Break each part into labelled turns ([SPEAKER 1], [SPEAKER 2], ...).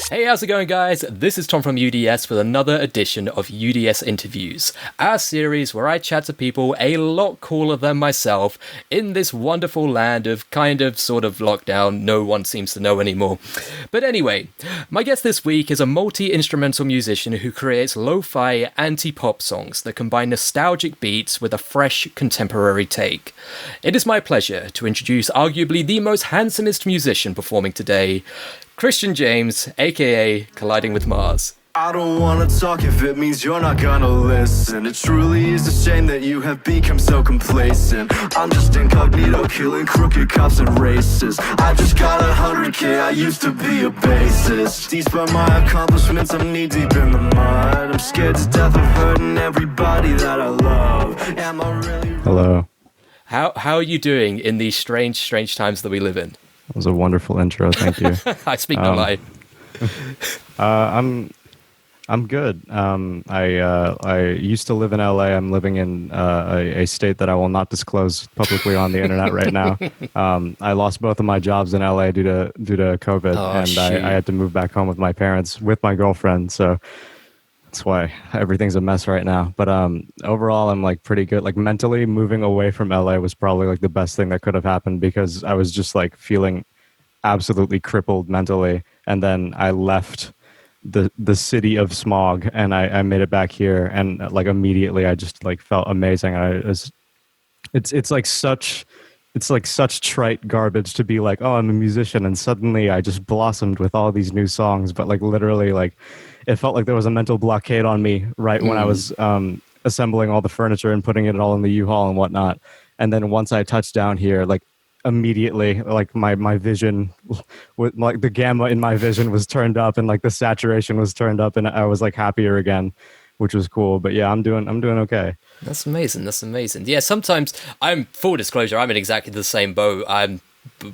[SPEAKER 1] Hey, how's it going, guys? This is Tom from UDS with another edition of UDS Interviews, our series where I chat to people a lot cooler than myself in this wonderful land of kind of sort of lockdown no one seems to know anymore. But anyway, my guest this week is a multi-instrumental musician who creates lo-fi anti-pop songs that combine nostalgic beats with a fresh contemporary take. It is my pleasure to introduce arguably the most handsomest musician performing today, Christian James, aka Colliding with Mars.
[SPEAKER 2] I don't wanna talk if it means you're not gonna listen. It truly is a shame that you have become so complacent. I'm just incognito, killing crooked cops and racists. I just got 100K, I used to be a bassist. Despite my accomplishments, I'm knee deep in the mud. I'm scared to death of hurting everybody that I love. Am I really...
[SPEAKER 3] Hello.
[SPEAKER 1] How are you doing in these strange times that we live in?
[SPEAKER 3] That was a wonderful intro. Thank you.
[SPEAKER 1] I speak no lie.
[SPEAKER 3] I'm good. I used to live in LA. I'm living in a state that I will not disclose publicly on the internet right now. I lost both of my jobs in LA due to COVID, I had to move back home with my parents with my girlfriend. So that's why everything's a mess right now. But overall, I'm like pretty good. Like mentally, moving away from LA was probably like the best thing that could have happened because I was just like feeling absolutely crippled mentally. And then I left the city of smog and I made it back here. And like immediately, I just like felt amazing. It's like such trite garbage to be like, oh, I'm a musician, and suddenly I just blossomed with all these new songs. But like literally, like it felt like there was a mental blockade on me right when I was assembling all the furniture and putting it all in the U-Haul and whatnot. And then once I touched down here, like immediately, like my vision, with like the gamma in my vision was turned up and like the saturation was turned up, and I was like happier again, which was cool. But yeah, I'm doing okay.
[SPEAKER 1] That's amazing. Yeah, sometimes full disclosure, I'm in exactly the same boat. I'm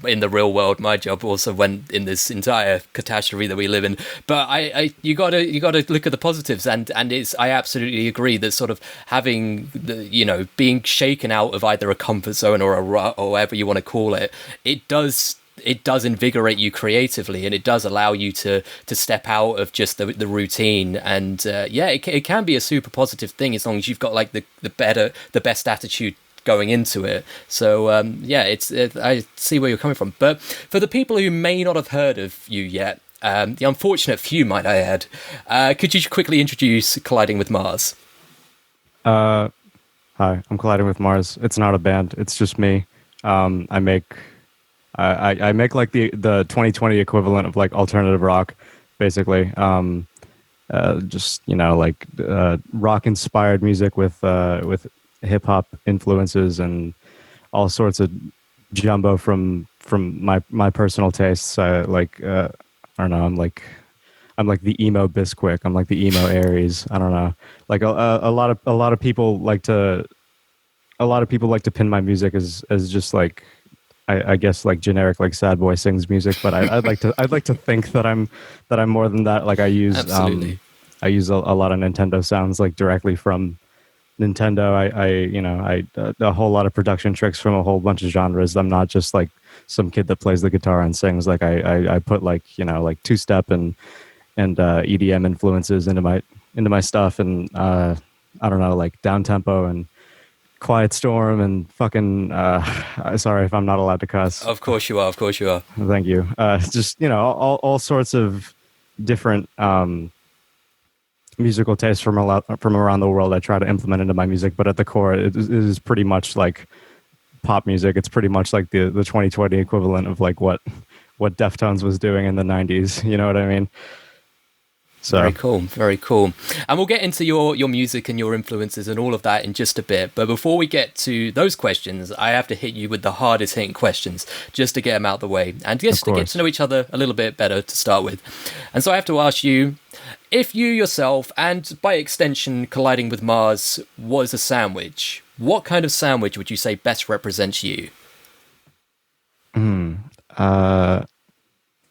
[SPEAKER 1] in the real world. My job also went in this entire catastrophe that we live in. But you gotta look at the positives, and I absolutely agree that sort of having being shaken out of either a comfort zone or a rut or whatever you want to call it, it does invigorate you creatively, and it does allow you to step out of just the routine. And it can be a super positive thing as long as you've got like the best attitude going into it. So I see where you're coming from. But for the people who may not have heard of you yet, the unfortunate few, might I add, could you quickly introduce Colliding with Mars?
[SPEAKER 3] Hi, I'm Colliding with Mars. It's not a band. It's just me. I make like the 2020 equivalent of like alternative rock, basically. Just rock inspired music with hip hop influences and all sorts of jumbo from my personal tastes. I don't know. I'm like the emo Bisquick. I'm like the emo Aries. I don't know. Like a lot of people like to pin my music as just like I guess like generic like sad boy sings music. But I'd like to think that I'm more than that. Like I use
[SPEAKER 1] Absolutely.
[SPEAKER 3] I use a lot of Nintendo sounds like directly from Nintendo. I a whole lot of production tricks from a whole bunch of genres. I'm not just like some kid that plays the guitar and sings. Like I put like like two-step and EDM influences into my stuff, and I don't know, like down tempo and Quiet Storm and fucking sorry if I'm not allowed to cuss.
[SPEAKER 1] Of course you are.
[SPEAKER 3] Thank you. Just all sorts of different musical tastes from around the world I try to implement into my music, but at the core it is pretty much like pop music. It's pretty much like the 2020 equivalent of like what Deftones was doing in the 90s, you know what I mean? So
[SPEAKER 1] Very cool. And we'll get into your music and your influences and all of that in just a bit. But before we get to those questions, I have to hit you with the hardest hitting questions just to get them out of the way and just to get to know each other a little bit better to start with. And so I have to ask you, if you yourself, and by extension Colliding with Mars, was a sandwich, what kind of sandwich would you say best represents you?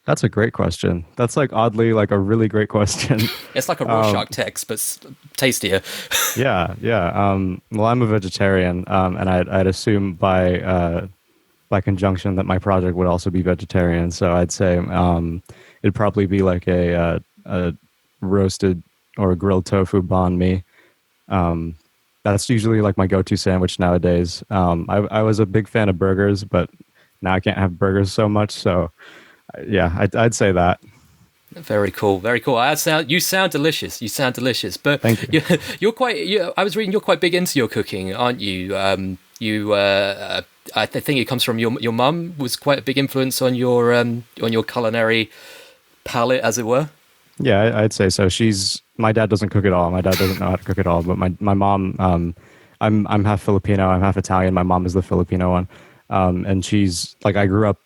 [SPEAKER 3] That's a great question. That's like oddly like a really great question.
[SPEAKER 1] It's like a Rorschach text, but tastier.
[SPEAKER 3] Yeah. Well, I'm a vegetarian, and I'd assume by conjunction that my project would also be vegetarian. So I'd say it'd probably be like a roasted or grilled tofu banh mi. Um, that's usually like my go-to sandwich nowadays. I was a big fan of burgers, but now I can't have burgers so much. So yeah, I'd say that.
[SPEAKER 1] Very cool, very cool. You sound delicious. You sound delicious. But
[SPEAKER 3] Thank you.
[SPEAKER 1] you're quite. I was reading you're quite big into your cooking, aren't you? I think it comes from your mum was quite a big influence on your culinary palate, as it were.
[SPEAKER 3] Yeah, I'd say so. My dad doesn't cook at all. My dad doesn't know how to cook at all. But my mom, I'm half Filipino. I'm half Italian. My mom is the Filipino one, and she's like I grew up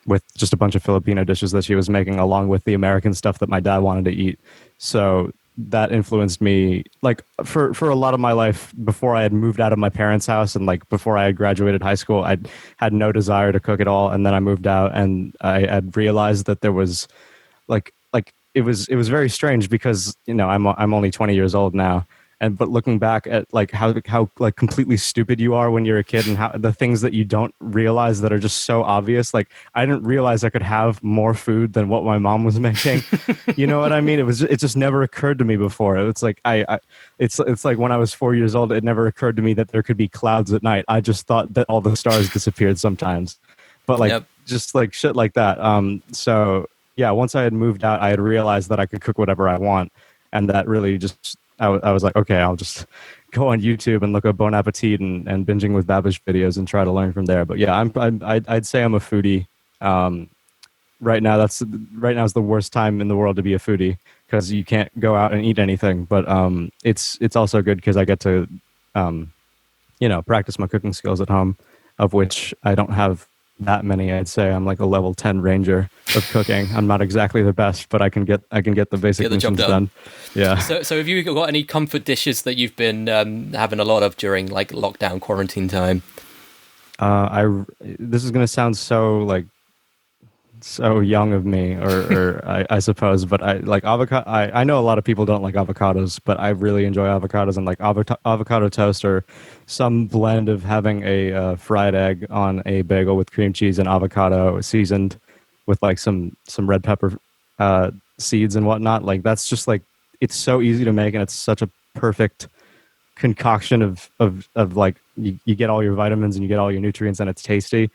[SPEAKER 3] with just a bunch of Filipino dishes that she was making, along with the American stuff that my dad wanted to eat. So that influenced me, like for a lot of my life before I had moved out of my parents' house and like before I had graduated high school. I had no desire to cook at all, and then I moved out and I had realized that there was like it was very strange because I'm only 20 years old now, and but looking back at like how like completely stupid you are when you're a kid, and how the things that you don't realize that are just so obvious. Like I didn't realize I could have more food than what my mom was making. You know what I mean? It just never occurred to me before. It's like it's like when I was 4 years old, it never occurred to me that there could be clouds at night. I just thought that all the stars disappeared sometimes, but like
[SPEAKER 1] Yep.
[SPEAKER 3] just like shit like that. So yeah, once I had moved out, I had realized that I could cook whatever I want, and that really just I was like, okay, I'll just go on YouTube and look up Bon Appetit and binging with Babish videos and try to learn from there. But yeah, I'd say I'm a foodie. Right now, right now is the worst time in the world to be a foodie because you can't go out and eat anything. But it's also good because I get to practice my cooking skills at home, of which I don't have that many. I'd say I'm like a level 10 ranger of cooking. I'm not exactly the best, but I can get the basic
[SPEAKER 1] Get the job
[SPEAKER 3] missions
[SPEAKER 1] done.
[SPEAKER 3] done. Yeah.
[SPEAKER 1] So have you got any comfort dishes that you've been having a lot of during like lockdown quarantine time?
[SPEAKER 3] This is gonna sound so young of me, or I suppose, but I like avocado. I know a lot of people don't like avocados, but I really enjoy avocados, and like avocado toast or some blend of having a fried egg on a bagel with cream cheese and avocado seasoned with like some red pepper seeds and whatnot. Like that's just like it's so easy to make, and it's such a perfect concoction of like you get all your vitamins and you get all your nutrients, and it's tasty.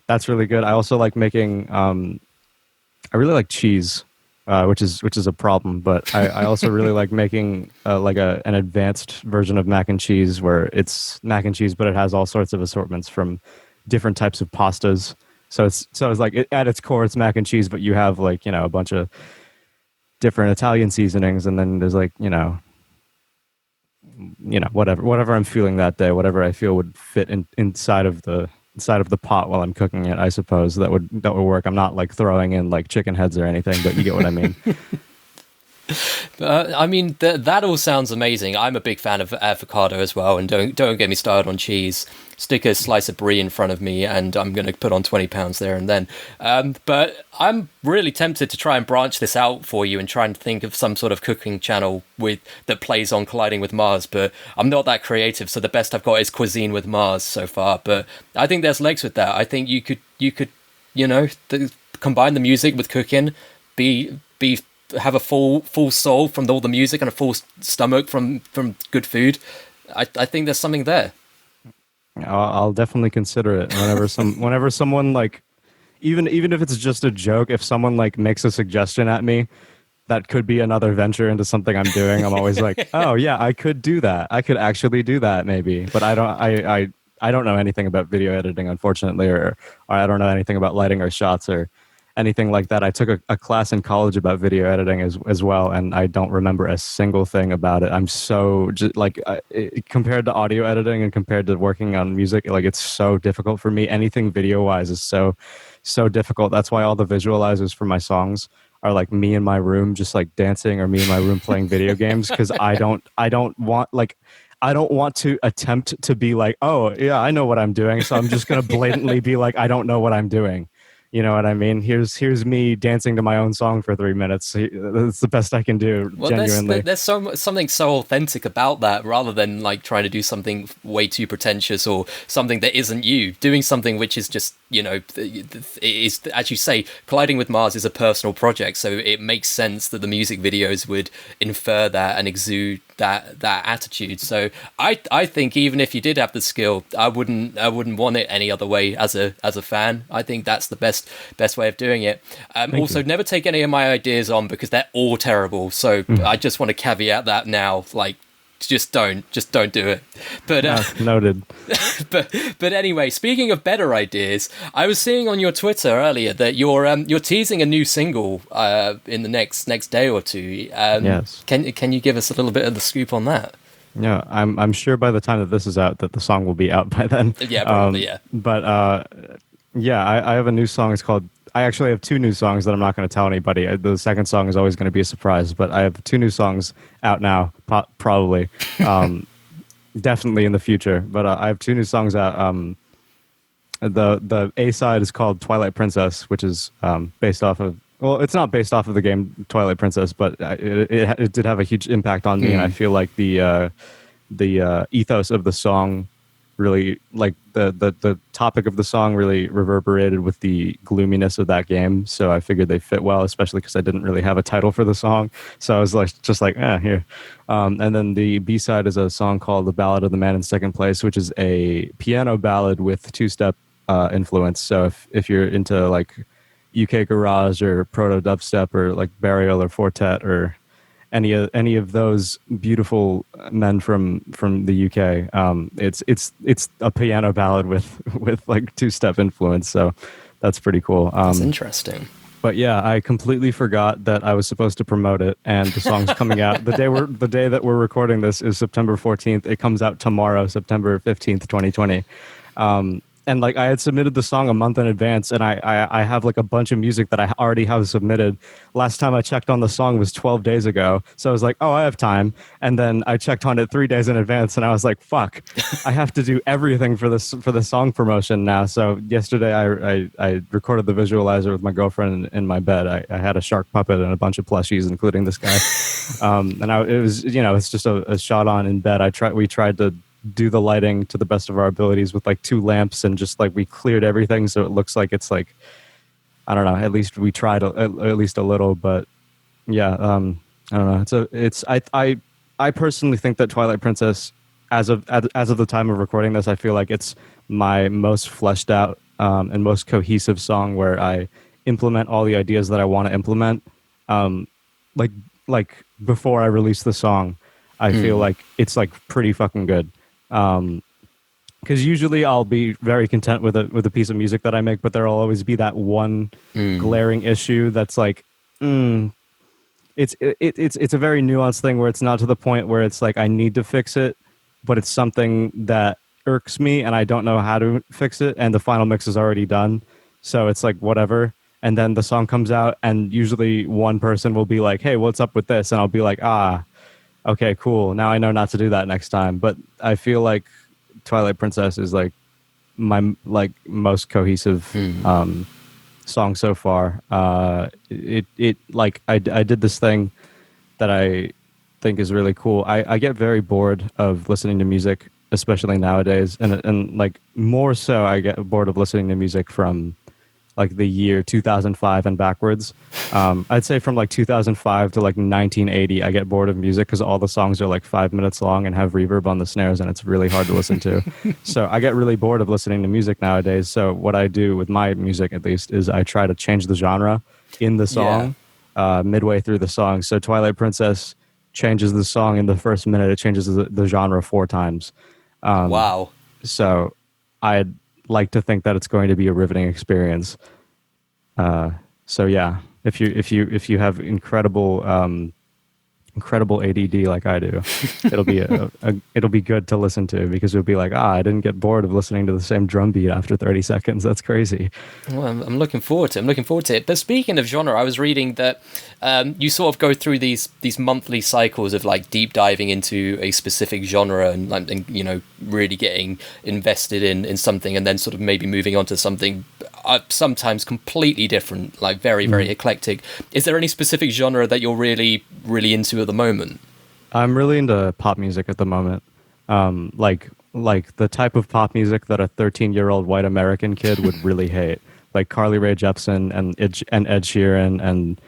[SPEAKER 3] That's really good. I also like making. I really like cheese, which is a problem. But I also really like making like an advanced version of mac and cheese, where it's mac and cheese, but it has all sorts of assortments from different types of pastas. So it's like at its core, it's mac and cheese, but you have like a bunch of different Italian seasonings, and then there's like whatever I'm feeling that day, whatever I feel would fit inside of the pot while I'm cooking it. I suppose that would work. I'm not like throwing in like chicken heads or anything, but you get what I mean.
[SPEAKER 1] I mean, that all sounds amazing. I'm a big fan of avocado as well, and don't get me started on cheese. Stick a slice of brie in front of me, and I'm going to put on 20 pounds there and then. But I'm really tempted to try and branch this out for you and try and think of some sort of cooking channel that plays on Colliding with Mars. But I'm not that creative, so the best I've got is Cuisine with Mars so far. But I think there's legs with that. I think you could combine the music with cooking, have a full soul from all the music and a full stomach from good food. I think there's something there.
[SPEAKER 3] I'll definitely consider it whenever someone like even if it's just a joke, if someone like makes a suggestion at me that could be another venture into something I'm doing, I'm always like, oh yeah, I could do that. I could actually do that maybe. But I don't know anything about video editing, unfortunately, or I don't know anything about lighting or shots or anything like that. I took a class in college about video editing as well, and I don't remember a single thing about it. I'm so compared to audio editing and compared to working on music, like it's so difficult for me. Anything video wise is so difficult. That's why all the visualizers for my songs are like me in my room just like dancing, or me in my room playing video games, because I don't want to attempt to be like, oh yeah, I know what I'm doing, so I'm just gonna blatantly be like, I don't know what I'm doing. You know what I mean? Here's me dancing to my own song for 3 minutes. That's the best I can do,
[SPEAKER 1] Well,
[SPEAKER 3] genuinely.
[SPEAKER 1] there's something so authentic about that, rather than like trying to do something way too pretentious or something that isn't you. Doing something which is just, it is, as you say, Colliding with Mars is a personal project, so it makes sense that the music videos would infer that and exude that attitude. So I think even if you did have the skill, I wouldn't want it any other way as a fan. I think that's the best way of doing it. Also, never take any of my ideas on, because they're all terrible. So I just want to caveat that now. Like, just don't do it. But
[SPEAKER 3] Noted.
[SPEAKER 1] but anyway, speaking of better ideas, I was seeing on your Twitter earlier that you're teasing a new single in the next day or two.
[SPEAKER 3] Yes.
[SPEAKER 1] Can you give us a little bit of the scoop on that?
[SPEAKER 3] Yeah, I'm sure by the time that this is out that the song will be out by then.
[SPEAKER 1] Yeah, probably. Yeah.
[SPEAKER 3] But yeah, I have a new song. It's called. I actually have two new songs that I'm not going to tell anybody. The second song is always going to be a surprise. But I have two new songs out now, probably, definitely in the future. But I have two new songs out. The A side is called Twilight Princess, which is based off of. Well, it's not based off of the game Twilight Princess, but it did have a huge impact on me, and I feel like the ethos of the song really, like the topic of the song really reverberated with the gloominess of that game. So I figured they fit well, especially because I didn't really have a title for the song. So I was here. And then the B side is a song called The Ballad of the Man in Second Place, which is a piano ballad with two-step influence. So if you're into like UK garage or proto dubstep or like burial or fortet or any of those beautiful men from the UK, it's a piano ballad with like two-step influence. So that's pretty cool.
[SPEAKER 1] That's interesting.
[SPEAKER 3] But yeah, I completely forgot that I was supposed to promote it, and the song's coming out. The day that we're recording this is September 14th. It comes out tomorrow, September 15th, 2020. And like I had submitted the song a month in advance, and I have like a bunch of music that I already have submitted. Last time I checked on the song was 12 days ago, so I was like, oh, I have time. And then I checked on it 3 days in advance, and I was like, fuck, I have to do everything for the song promotion now. So yesterday I recorded the visualizer with my girlfriend in my bed. I had a shark puppet and a bunch of plushies, including this guy. It was it's just a shot on in bed. We tried to do the lighting to the best of our abilities with like 2 lamps, and just like we cleared everything so it looks like it's like, I don't know, at least we tried at least a little. But yeah, I don't know, I personally think that Twilight Princess, as of the time of recording this, I feel like it's my most fleshed out and most cohesive song, where I implement all the ideas that I want to implement. Like before I release the song, I feel like it's like pretty fucking good. Because usually I'll be very content with a piece of music that I make, but there'll always be that one glaring issue that's like, it's a very nuanced thing where it's not to the point where it's like I need to fix it, but it's something that irks me and I don't know how to fix it, and the final mix is already done, so it's like whatever. And then the song comes out, and usually one person will be like, hey, what's up with this? And I'll be like, okay, cool. Now I know not to do that next time. But I feel like Twilight Princess is like my like most cohesive song so far. It like I did this thing that I think is really cool. I get very bored of listening to music, especially nowadays, and like more so I get bored of listening to music from like the year 2005 and backwards. I'd say from like 2005 to like 1980, I get bored of music because all the songs are like 5 minutes long and have reverb on the snares, and it's really hard to listen to. So I get really bored of listening to music nowadays. So what I do with my music, at least, is I try to change the genre in the song midway through the song. So Twilight Princess changes the song in the first minute. It changes the genre 4 times.
[SPEAKER 1] Wow.
[SPEAKER 3] So I'd like to think that it's going to be a riveting experience. So yeah, if you have incredible ADD like I do, it'll be it'll be good to listen to, because you'll be like, I didn't get bored of listening to the same drum beat after 30 seconds. That's crazy.
[SPEAKER 1] Well, I'm looking forward to it. But speaking of genre, I was reading that you sort of go through these monthly cycles of like deep diving into a specific genre and really getting invested in something, and then sort of maybe moving on to something sometimes completely different, like very, very eclectic. Is there any specific genre that you're really, really into at the moment?
[SPEAKER 3] I'm really into pop music at the moment. Like the type of pop music that a 13-year-old white American kid would really hate, like Carly Rae Jepsen and Ed Sheeran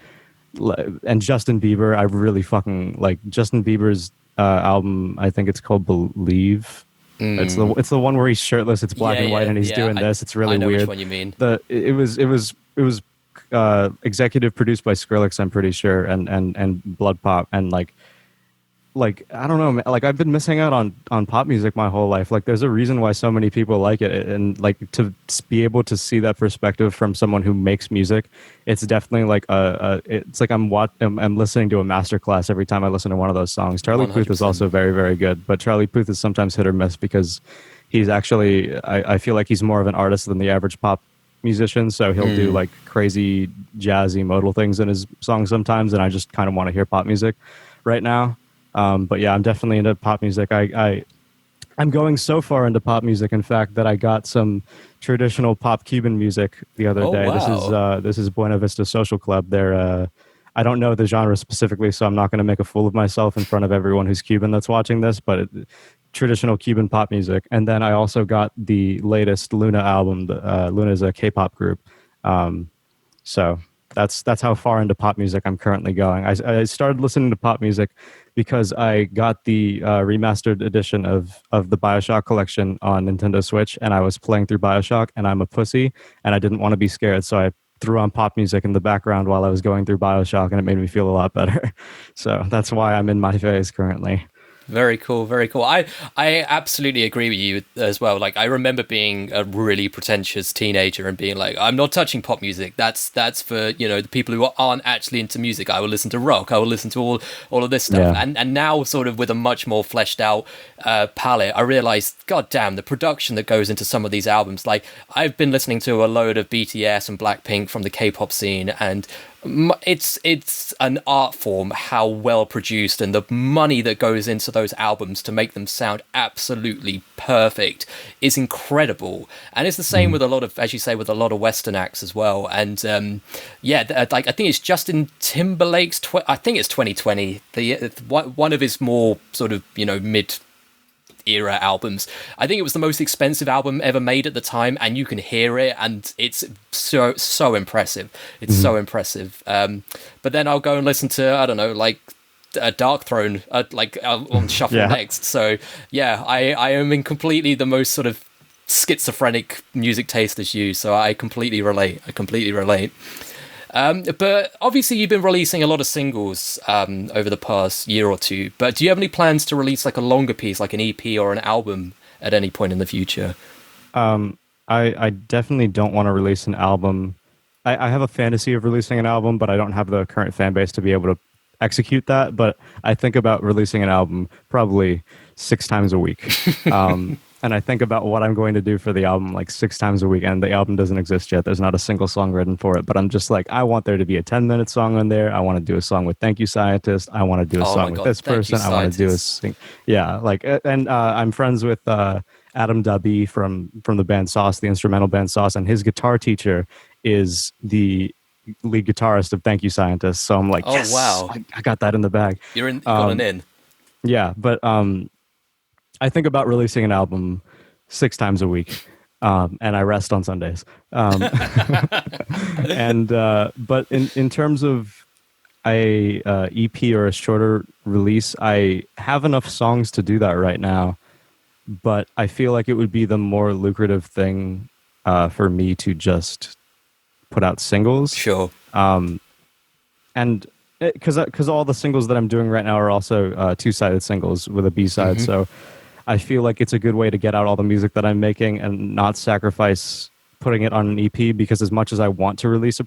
[SPEAKER 3] and Justin Bieber. I really fucking like Justin Bieber's album. I think it's called Believe. It's the one where he's shirtless. It's black and white, and he's doing this. It's really
[SPEAKER 1] I know
[SPEAKER 3] weird.
[SPEAKER 1] which one you mean.
[SPEAKER 3] It was executive produced by Skrillex, I'm pretty sure, and Blood Pop, and like I don't know, man, like I've been missing out on pop music my whole life. Like there's a reason why so many people like it, and like to be able to see that perspective from someone who makes music, it's definitely like it's like I'm listening to a masterclass every time I listen to one of those songs. Charlie
[SPEAKER 1] 100%.
[SPEAKER 3] Puth is also very, very good, but Charlie Puth is sometimes hit or miss because he's actually I feel like he's more of an artist than the average pop musician, so he'll do like crazy jazzy modal things in his songs sometimes, and I just kind of want to hear pop music right now. But yeah, I'm definitely into pop music. I'm going so far into pop music, in fact, that I got some traditional pop Cuban music the other day.
[SPEAKER 1] Wow.
[SPEAKER 3] This is Buena Vista Social Club. They're I don't know the genre specifically, so I'm not going to make a fool of myself in front of everyone who's Cuban that's watching this, but traditional Cuban pop music. And then I also got the latest Luna album. Luna is a K-pop group. So that's how far into pop music I'm currently going. I started listening to pop music because I got the remastered edition of the BioShock collection on Nintendo Switch, and I was playing through BioShock, and I'm a pussy, and I didn't want to be scared, so I threw on pop music in the background while I was going through BioShock, and it made me feel a lot better. So that's why I'm in my phase currently.
[SPEAKER 1] Very cool, very cool. I absolutely agree with you as well. Like I remember being a really pretentious teenager and being like, I'm not touching pop music. That's for, you know, the people who aren't actually into music. I will listen to rock. I will listen to all of this stuff.
[SPEAKER 3] Yeah.
[SPEAKER 1] And now sort of with a much more fleshed out palette, I realized, god damn, the production that goes into some of these albums. Like I've been listening to a load of BTS and Blackpink from the K-pop scene, and it's an art form how well produced, and the money that goes into those albums to make them sound absolutely perfect is incredible. And it's the same with a lot of, as you say, with a lot of Western acts as well. And like I think it's Justin Timberlake's I think it's 2020, one of his more sort of, you know, mid era albums. I think it was the most expensive album ever made at the time, and you can hear it, and it's so impressive. It's so impressive. But then I'll go and listen to, I don't know, like a Dark Throne, on shuffle next. So yeah, I am in completely the most sort of schizophrenic music taste as you. So I completely relate. But obviously you've been releasing a lot of singles over the past year or two, but do you have any plans to release like a longer piece, like an EP or an album at any point in the future?
[SPEAKER 3] I definitely don't want to release an album. I have a fantasy of releasing an album, but I don't have the current fan base to be able to execute that. But I think about releasing an album probably 6 times a week. And I think about what I'm going to do for the album like 6 times a week, and the album doesn't exist yet. There's not a single song written for it, but I'm just like, I want there to be a 10-minute song on there. I want to do a song with Thank You Scientist. I want to do a song with this person. I want to do I'm friends with Adam Dobbie from the band Sauce, the instrumental band Sauce, and his guitar teacher is the lead guitarist of Thank You Scientist. So I'm like, yes,
[SPEAKER 1] wow,
[SPEAKER 3] I got that in the bag.
[SPEAKER 1] You got an in.
[SPEAKER 3] Yeah, but I think about releasing an album 6 times a week, and I rest on Sundays. But in terms of a EP or a shorter release, I have enough songs to do that right now. But I feel like it would be the more lucrative thing for me to just put out singles.
[SPEAKER 1] Sure.
[SPEAKER 3] And because all the singles that I'm doing right now are also 2-sided singles with a B-side,
[SPEAKER 1] Mm-hmm.
[SPEAKER 3] so I feel like it's a good way to get out all the music that I'm making and not sacrifice putting it on an EP, because as much as I want to release a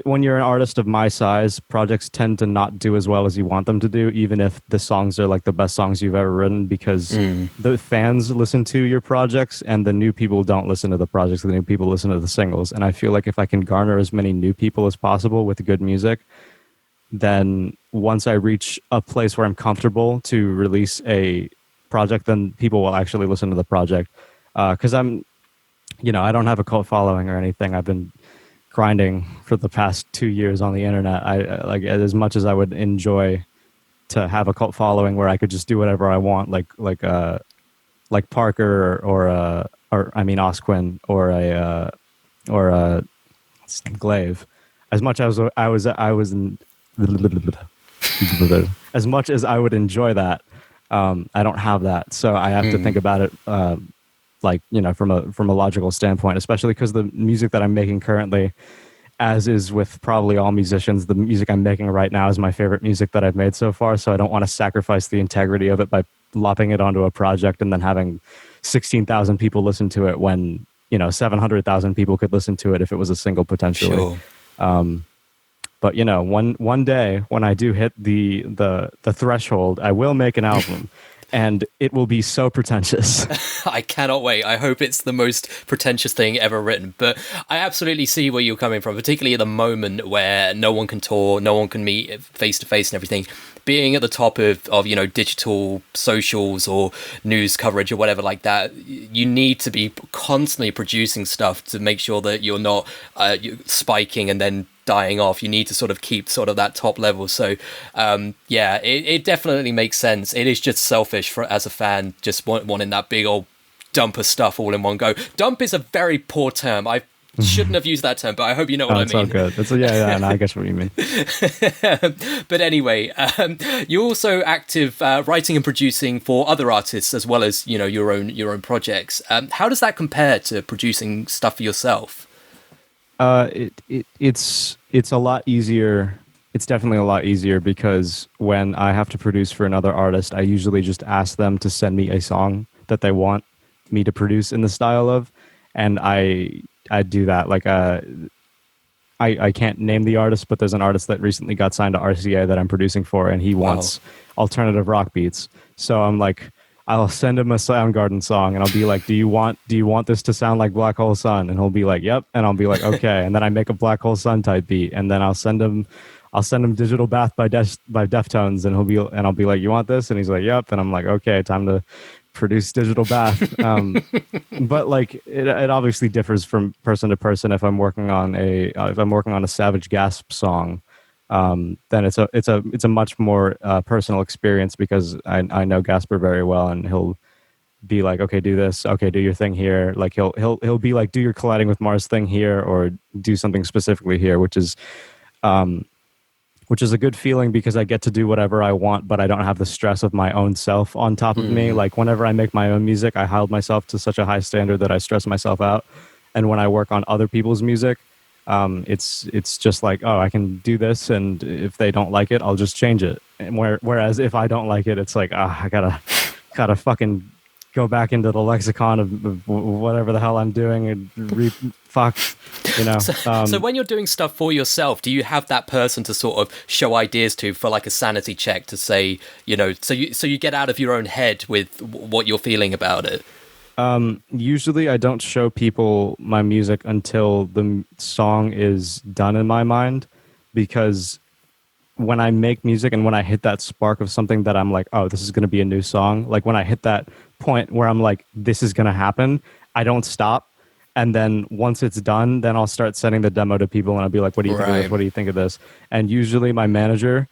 [SPEAKER 3] when you're an artist of my size, projects tend to not do as well as you want them to do, even if the songs are like the best songs you've ever written, because the fans listen to your projects and the new people don't listen to the projects. The new people listen to the singles. And I feel like if I can garner as many new people as possible with good music, then once I reach a place where I'm comfortable to release a project, then people will actually listen to the project. Because I don't have a cult following or anything. I've been grinding for the past 2 years on the internet. Like as much as I would enjoy to have a cult following where I could just do whatever I want, like Parker or I mean Osquin or what's his name, Glaive. As much as as much as I would enjoy that, I don't have that, so I have to think about it, from a logical standpoint, especially because the music that I'm making currently, as is with probably all musicians, the music I'm making right now is my favorite music that I've made so far. So I don't want to sacrifice the integrity of it by lopping it onto a project and then having 16,000 people listen to it when 700,000 people could listen to it if it was a single potentially.
[SPEAKER 1] Sure.
[SPEAKER 3] But one day when I do hit the threshold, I will make an album. And it will be so pretentious.
[SPEAKER 1] I cannot wait. I hope it's the most pretentious thing ever written. But I absolutely see where you're coming from, particularly at the moment where no one can tour, no one can meet face to face and everything. Being at the top of digital socials or news coverage or whatever like that, you need to be constantly producing stuff to make sure that you're not spiking and then dying off. You need to sort of keep sort of that top level. So it definitely makes sense. It is just selfish as a fan, just wanting that big old dump of stuff all in one go. Dump is a very poor term. I shouldn't have used that term, but I hope you know what I mean.
[SPEAKER 3] It's all good. No, I guess what you mean.
[SPEAKER 1] But anyway, you're also active writing and producing for other artists as well as your own projects. How does that compare to producing stuff for yourself?
[SPEAKER 3] It's a lot easier. It's definitely a lot easier because when I have to produce for another artist, I usually just ask them to send me a song that they want me to produce in the style of, and I do that. Like I can't name the artist, but there's an artist that recently got signed to RCA that I'm producing for, and he wants alternative rock beats. So I'm like, I'll send him a Soundgarden song and I'll be like, do you want this to sound like Black Hole Sun? And he'll be like, yep. And I'll be like, okay. And then I make a Black Hole Sun type beat, and then I'll send him Digital Bath by Deftones, and I'll be like, you want this? And he's like, yep. And I'm like, okay, time to produce Digital Bath. But like it obviously differs from person to person. If I'm working on a Savage Gasp song, then it's a much more personal experience because I know Gasper very well, and he'll be like, okay, do this, okay, do your thing here. Like he'll be like, do your Colliding with Mars thing here, or do something specifically here, which is a good feeling because I get to do whatever I want, but I don't have the stress of my own self on top of me. Like whenever I make my own music, I hold myself to such a high standard that I stress myself out. And when I work on other people's music, it's just like, oh, I can do this, and if they don't like it, I'll just change it. And whereas if I don't like it, it's like, I gotta fucking go back into the lexicon of whatever the hell I'm doing and fuck.
[SPEAKER 1] So when you're doing stuff for yourself, do you have that person to sort of show ideas to for like a sanity check to say, so you get out of your own head with what you're feeling about it?
[SPEAKER 3] Usually I don't show people my music until the song is done in my mind, because when I make music and when I hit that spark of something that I'm like, oh, this is going to be a new song, like when I hit that point where I'm like, this is going to happen, I don't stop. And then once it's done, then I'll start sending the demo to people, and I'll be like, what do you think of this? What do you think of this? And usually my manager,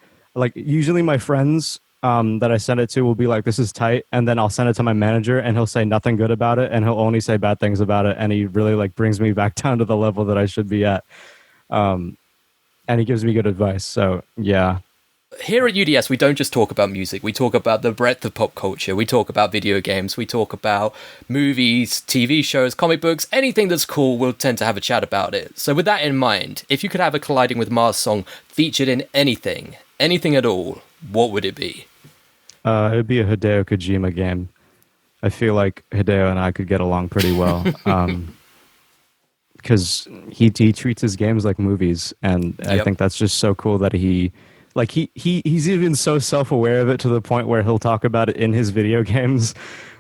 [SPEAKER 3] usually my friends that I send it to will be like, this is tight. And then I'll send it to my manager, and he'll say nothing good about it, and he'll only say bad things about it. And he really brings me back down to the level that I should be at. And he gives me good advice. So yeah.
[SPEAKER 1] Here at UDS, we don't just talk about music. We talk about the breadth of pop culture. We talk about video games. We talk about movies, TV shows, comic books, anything that's cool. We'll tend to have a chat about it. So with that in mind, if you could have a Colliding with Mars song featured in anything at all, what would it be?
[SPEAKER 3] It would be a Hideo Kojima game. I feel like Hideo and I could get along pretty well. Because he treats his games like movies, and I think that's just so cool that he like he's even so self-aware of it to the point where he'll talk about it in his video games.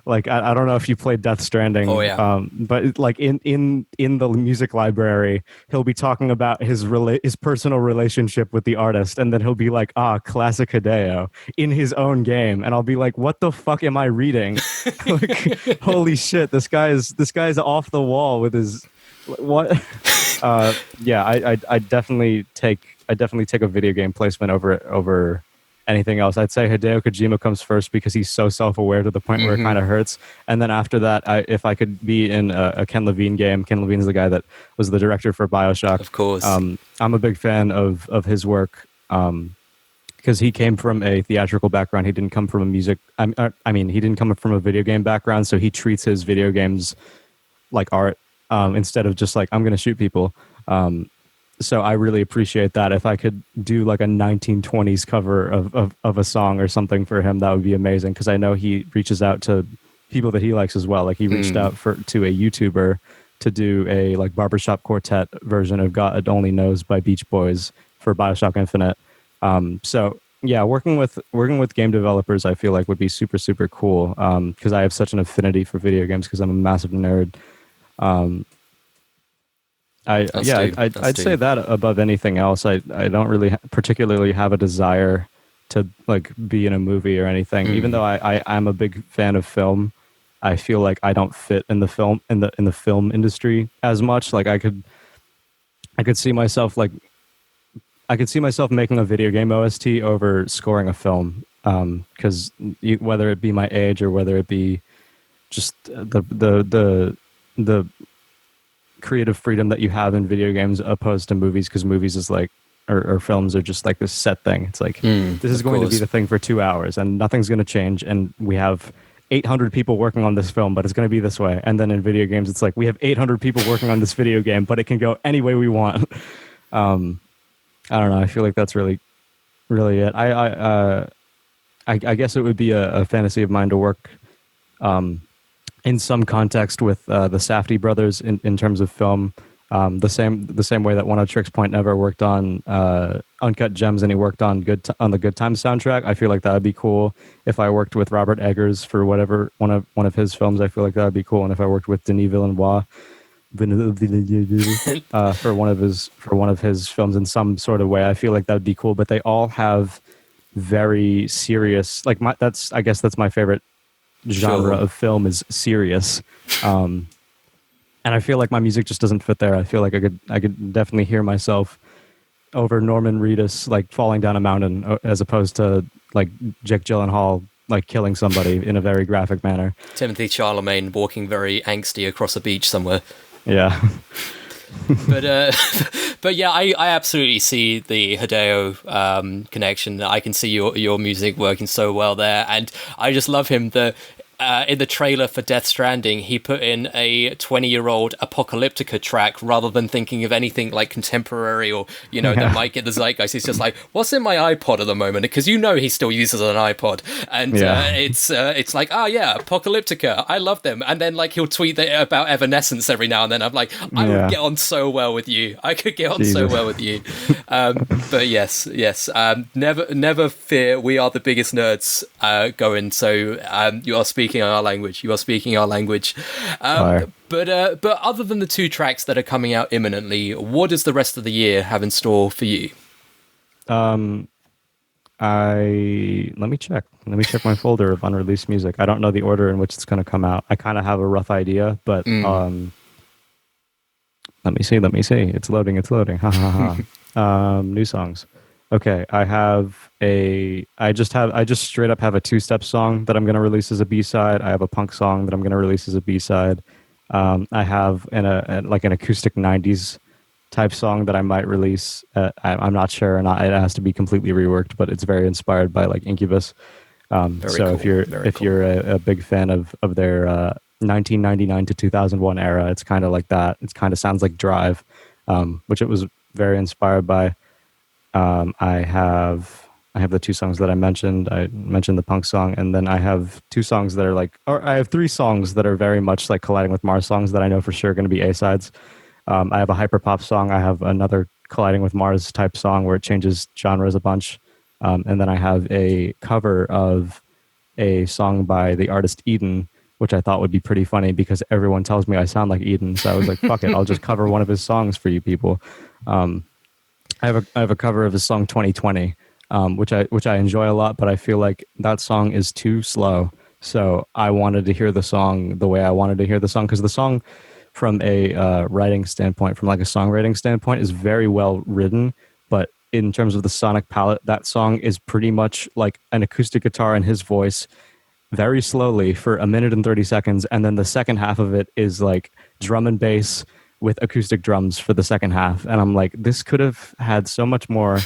[SPEAKER 3] Like I don't know if you played Death Stranding,
[SPEAKER 1] Oh yeah.
[SPEAKER 3] but like in the music library, he'll be talking about his personal relationship with the artist, and then he'll be like, classic Hideo in his own game, and I'll be like, what the fuck am I reading? Like, holy shit, this guy's off the wall with his what? Yeah, I definitely take a video game placement over anything else. I'd say Hideo Kojima comes first because he's so self-aware to the point where it kind of hurts. And then after that, if I could be in a Ken Levine game, Ken Levine is the guy that was the director for BioShock.
[SPEAKER 1] Of course.
[SPEAKER 3] I'm a big fan of his work because he came from a theatrical background. He didn't come from a music. I mean, he didn't come from a video game background, so he treats his video games like art instead of just like, I'm going to shoot people. So I really appreciate that. If I could do like a 1920s cover of a song or something for him, that would be amazing. Because I know he reaches out to people that he likes as well. Like he reached out to a YouTuber to do a like barbershop quartet version of God Only Knows by Beach Boys for BioShock Infinite. So yeah, working with game developers, I feel like would be super, super cool. Because I have such an affinity for video games because I'm a massive nerd. I'd say that above anything else. I don't really particularly have a desire to like be in a movie or anything. Even though I'm a big fan of film, I feel like I don't fit in the film industry as much. Like I could see myself making a video game OST over scoring a film. Because whether it be my age or whether it be just the creative freedom that you have in video games opposed to movies, because movies is like or films are just like this set thing. It's like this is going to be the thing for 2 hours and nothing's going to change, and we have 800 people working on this film, but it's going to be this way. And then in video games it's like we have 800 people working on this video game, but it can go any way we want. I don't know, I feel like that's really it. I guess it would be a fantasy of mine to work in some context with the Safdie brothers in terms of film, the same way that One Of Trick's Point Never worked on Uncut Gems and he worked on the Good Times soundtrack. I feel like that would be cool. If I worked with Robert Eggers for whatever one of his films, I feel like that would be cool. And if I worked with Denis Villeneuve for one of his films in some sort of way, I feel like that would be cool. But they all have very serious, like I guess that's my favorite genre of film is serious, and I feel like my music just doesn't fit there. I feel like I could definitely hear myself over Norman Reedus like falling down a mountain as opposed to like Jake Gyllenhaal like killing somebody in a very graphic manner.
[SPEAKER 1] Timothy Chalamet walking very angsty across a beach somewhere.
[SPEAKER 3] Yeah.
[SPEAKER 1] But yeah, I absolutely see the Hideo connection. I can see your music working so well there, and I just love him. In the trailer for Death Stranding, he put in a 20-year-old Apocalyptica track rather than thinking of anything like contemporary or, that might get the zeitgeist. He's just like, what's in my iPod at the moment? Because he still uses an iPod. And it's like, Apocalyptica, I love them. And then like he'll tweet about Evanescence every now and then. I'm like, I would get on so well with you. I could get on so well with you. But yes. Never fear, we are the biggest nerds going. So you are speaking our language. But other than the 2 tracks that are coming out imminently, what does the rest of the year have in store for you?
[SPEAKER 3] Let me check my folder of unreleased music. I don't know the order in which it's going to come out. I kind of have a rough idea, but let me see. It's loading. Ha ha ha. New songs. Okay, I just straight up have a 2-step song that I'm going to release as a B-side. I have a punk song that I'm going to release as a B-side. I have an acoustic 90s type song that I might release. I'm not sure, and it has to be completely reworked, but it's very inspired by like Incubus. If you're a big fan of their 1999 to 2001 era, it's kind of like that. It kind of sounds like Drive, which it was very inspired by. I have the 2 songs that I mentioned. I mentioned the punk song, and then I have 2 songs that are I have 3 songs that are very much like Colliding with Mars songs that I know for sure are going to be A-sides. I have a hyperpop song. I have another Colliding with Mars type song where it changes genres a bunch. And then I have a cover of a song by the artist Eden, which I thought would be pretty funny because everyone tells me I sound like Eden. So I was like, fuck it, I'll just cover one of his songs for you people. I have a cover of his song 2020, which I enjoy a lot, but I feel like that song is too slow. So I wanted to hear the song the way I wanted to hear the song, because the song, from a writing standpoint, from like a songwriting standpoint, is very well written. But in terms of the sonic palette, that song is pretty much like an acoustic guitar and his voice very slowly for 1 minute and 30 seconds. And then the second half of it is like drum and bass with acoustic drums for the second half. And I'm like, this could have had so much more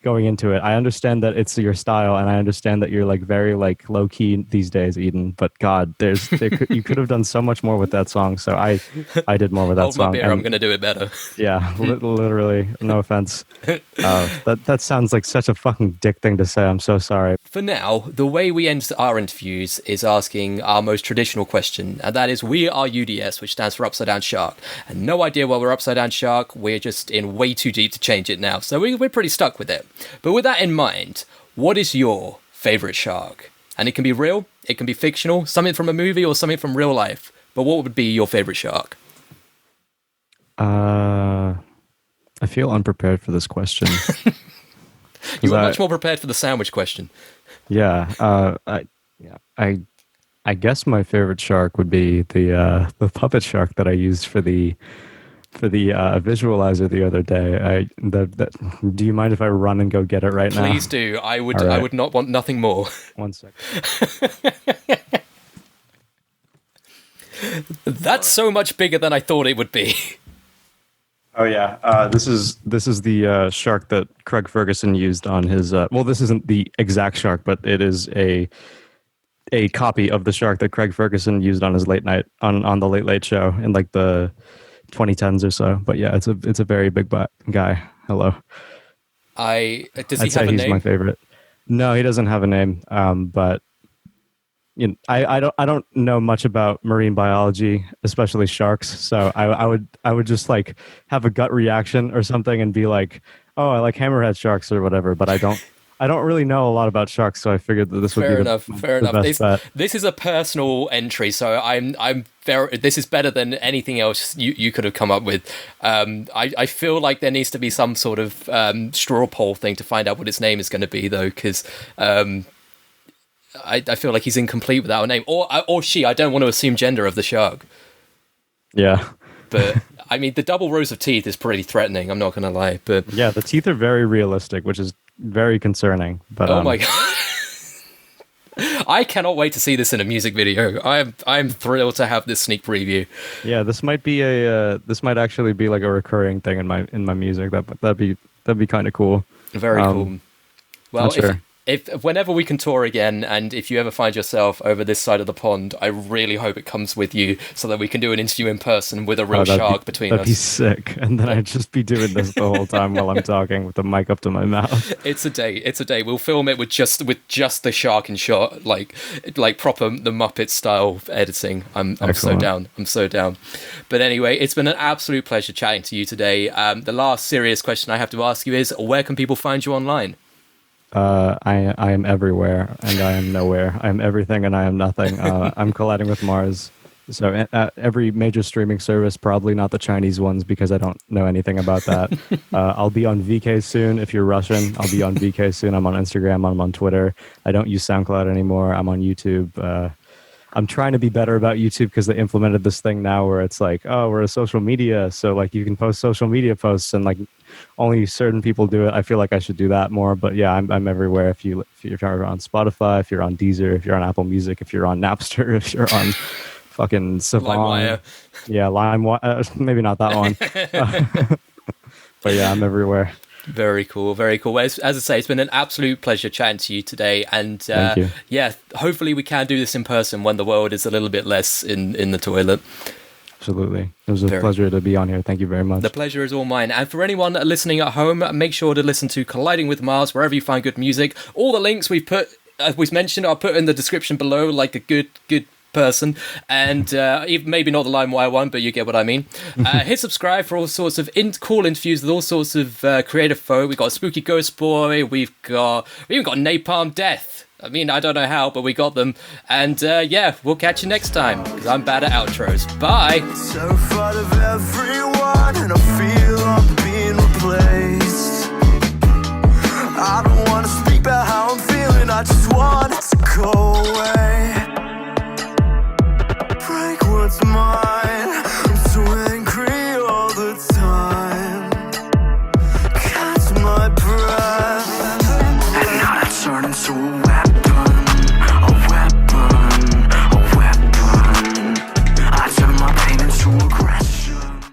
[SPEAKER 3] going into it. I understand that it's your style, and I understand that you're like very like low key these days, Eden. But God, you could have done so much more with that song. So I did more with that
[SPEAKER 1] Hold
[SPEAKER 3] song.
[SPEAKER 1] my beer, I'm gonna do it better.
[SPEAKER 3] Yeah, literally, no offense. That sounds like such a fucking dick thing to say. I'm so sorry.
[SPEAKER 1] For now, the way we end our interviews is asking our most traditional question, and that is, we are UDS, which stands for Upside Down Shark. And no idea why we're Upside Down Shark. We're just in way too deep to change it now, so we're pretty stuck with it. But with that in mind, what is your favorite shark? And it can be real, it can be fictional, something from a movie or something from real life. But what would be your favorite shark?
[SPEAKER 3] I feel unprepared for this question.
[SPEAKER 1] You were much more prepared for the sandwich question.
[SPEAKER 3] Yeah, I guess my favorite shark would be the puppet shark that I used for the visualizer the other day. Do you mind if I run and go get it right now?
[SPEAKER 1] Please do. I would.
[SPEAKER 3] All right.
[SPEAKER 1] I would not want nothing more.
[SPEAKER 3] 1 second.
[SPEAKER 1] That's so much bigger than I thought it would be.
[SPEAKER 3] Oh yeah, this is the shark that Craig Ferguson used on his. Well, this isn't the exact shark, but it is a copy of the shark that Craig Ferguson used on his late night on the Late Late Show in like the 2010s or so. But yeah, it's a very big guy. Hello.
[SPEAKER 1] Does he
[SPEAKER 3] I'd
[SPEAKER 1] have
[SPEAKER 3] say
[SPEAKER 1] a
[SPEAKER 3] he's
[SPEAKER 1] name?
[SPEAKER 3] my favorite. No, he doesn't have a name. But you know, I don't know much about marine biology, especially sharks. So I would just like have a gut reaction or something and be like, oh, I like hammerhead sharks or whatever. But I don't really know a lot about sharks, so I figured that this would be the best bet.
[SPEAKER 1] This is a personal entry, so I'm very. This is better than anything else you could have come up with. I feel like there needs to be some sort of straw poll thing to find out what its name is going to be, though, because I feel like he's incomplete without a name, or she. I don't want to assume gender of the shark.
[SPEAKER 3] Yeah,
[SPEAKER 1] but I mean, the double rows of teeth is pretty threatening. I'm not going to lie, but
[SPEAKER 3] yeah, the teeth are very realistic, which is very concerning. But
[SPEAKER 1] oh my god. I cannot wait to see this in a music video. I'm thrilled to have this sneak preview.
[SPEAKER 3] Yeah, this might actually be like a recurring thing in my music. That'd be kind of cool.
[SPEAKER 1] Very cool. Well,
[SPEAKER 3] sure.
[SPEAKER 1] if whenever we can tour again, and if you ever find yourself over this side of the pond, I really hope it comes with you so that we can do an interview in person with a real shark between us.
[SPEAKER 3] That'd be sick. And then I'd just be doing this the whole time while I'm talking with the mic up to my mouth.
[SPEAKER 1] It's a day. We'll film it with just the shark in shot, like proper the Muppet style editing. I'm so down. I'm so down. But anyway, it's been an absolute pleasure chatting to you today. The last serious question I have to ask you is, where can people find you online?
[SPEAKER 3] I am everywhere and I am nowhere. I am everything and I am nothing. I'm colliding with Mars. So every major streaming service, probably not the Chinese ones because I don't know anything about that. I'll be on VK soon. If you're Russian, I'll be on VK soon. I'm on Instagram. I'm on Twitter. I don't use SoundCloud anymore. I'm on YouTube. I'm trying to be better about YouTube because they implemented this thing now where it's like, oh, we're a social media. So like you can post social media posts and like only certain people do it. I feel like I should do that more. But yeah, I'm everywhere. If you're on Spotify, if you're on Deezer, if you're on Apple Music, if you're on Napster, if you're on fucking Savon.
[SPEAKER 1] LimeWire.
[SPEAKER 3] Yeah, LimeWire. Maybe not that one. But yeah, I'm everywhere.
[SPEAKER 1] Very cool, very cool. As I say, it's been an absolute pleasure chatting to you today, and
[SPEAKER 3] Thank you.
[SPEAKER 1] Yeah, hopefully we can do this in person when the world is a little bit less in the toilet.
[SPEAKER 3] Absolutely. It was a pleasure to be on here. Thank you very much.
[SPEAKER 1] The pleasure is all mine. And for anyone listening at home, make sure to listen to Colliding with Mars wherever you find good music. All the links we've mentioned, I'll put in the description below, like a good person, and even maybe not the LimeWire one, but you get what I mean. Hit subscribe for all sorts of cool interviews with all sorts of creative folk. We got a Spooky Ghost Boy. We even got Napalm Death. I mean, I don't know how, but we got them. And yeah, we'll catch you next time, because I'm bad at outros. Bye.
[SPEAKER 2] Terrified of everyone.